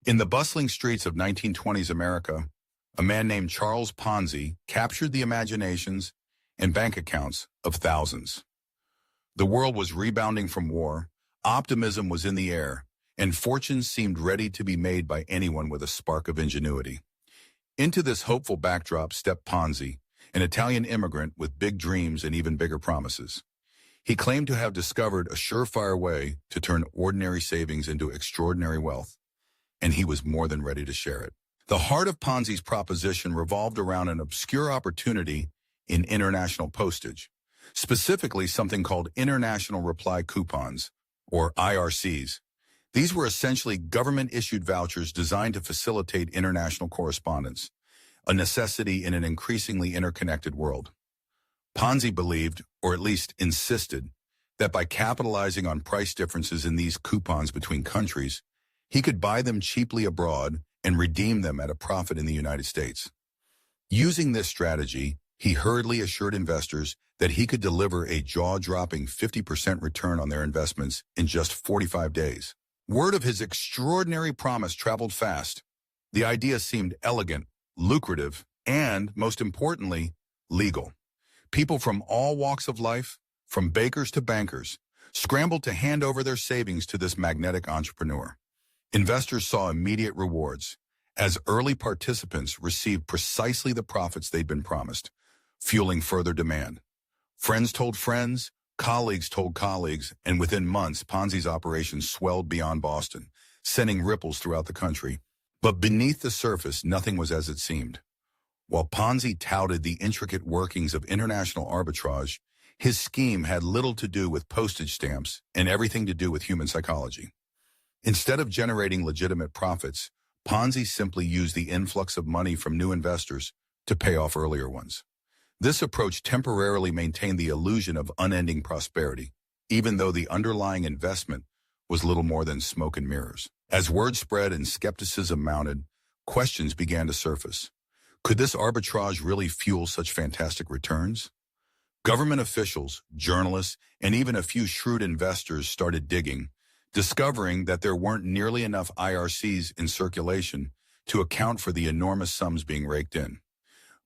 In the bustling streets of 1920s America, a man named Charles Ponzi captured the imaginations and bank accounts of thousands. The world was rebounding from war, optimism was in the air, and fortunes seemed ready to be made by anyone with a spark of ingenuity. Into this hopeful backdrop stepped Ponzi, an Italian immigrant with big dreams and even bigger promises. He claimed to have discovered a surefire way to turn ordinary savings into extraordinary wealth, and he was more than ready to share it. The heart of Ponzi's proposition revolved around an obscure opportunity in international postage, specifically something called International Reply Coupons, or IRCs. These were essentially government-issued vouchers designed to facilitate international correspondence, a necessity in an increasingly interconnected world. Ponzi believed, or at least insisted, that by capitalizing on price differences in these coupons between countries, he could buy them cheaply abroad and redeem them at a profit in the United States. Using this strategy, he hurriedly assured investors that he could deliver a jaw-dropping 50% return on their investments in just 45 days. Word of his extraordinary promise traveled fast. The idea seemed elegant, lucrative, and, most importantly, legal. People from all walks of life, from bakers to bankers, scrambled to hand over their savings to this magnetic entrepreneur. Investors saw immediate rewards, as early participants received precisely the profits they'd been promised, fueling further demand. Friends told friends, colleagues told colleagues, and within months, Ponzi's operations swelled beyond Boston, sending ripples throughout the country. But beneath the surface, nothing was as it seemed. While Ponzi touted the intricate workings of international arbitrage, his scheme had little to do with postage stamps and everything to do with human psychology. Instead of generating legitimate profits, Ponzi simply used the influx of money from new investors to pay off earlier ones. This approach temporarily maintained the illusion of unending prosperity, even though the underlying investment was little more than smoke and mirrors. As word spread and skepticism mounted, questions began to surface. Could this arbitrage really fuel such fantastic returns? Government officials, journalists, and even a few shrewd investors started digging, discovering that there weren't nearly enough IRCs in circulation to account for the enormous sums being raked in.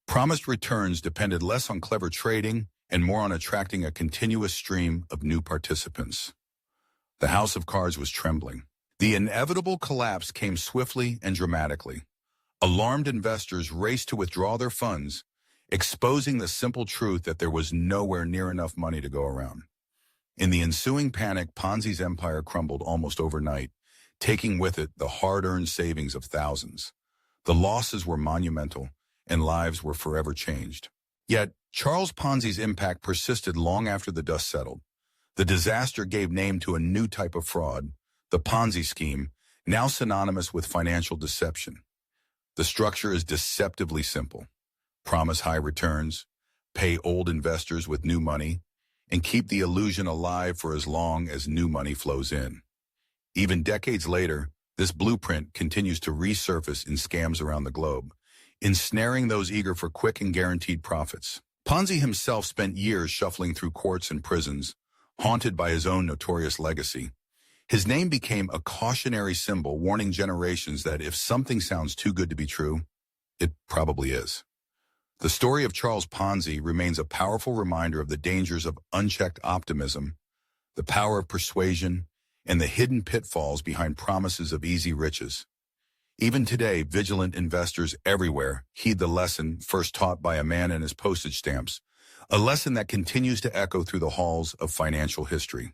Promised returns depended less on clever trading and more on attracting a continuous stream of new participants. The house of cards was trembling. The inevitable collapse came swiftly and dramatically. Alarmed investors raced to withdraw their funds, exposing the simple truth that there was nowhere near enough money to go around. In the ensuing panic, Ponzi's empire crumbled almost overnight, taking with it the hard-earned savings of thousands. The losses were monumental, and lives were forever changed. Yet, Charles Ponzi's impact persisted long after the dust settled. The disaster gave name to a new type of fraud, the Ponzi scheme, now synonymous with financial deception. The structure is deceptively simple. Promise high returns, pay old investors with new money, and keep the illusion alive for as long as new money flows in. Even decades later, this blueprint continues to resurface in scams around the globe, ensnaring those eager for quick and guaranteed profits. Ponzi himself spent years shuffling through courts and prisons, haunted by his own notorious legacy. His name became a cautionary symbol warning generations that if something sounds too good to be true, it probably is. The story of Charles Ponzi remains a powerful reminder of the dangers of unchecked optimism, the power of persuasion, and the hidden pitfalls behind promises of easy riches. Even today, vigilant investors everywhere heed the lesson first taught by a man and his postage stamps, a lesson that continues to echo through the halls of financial history.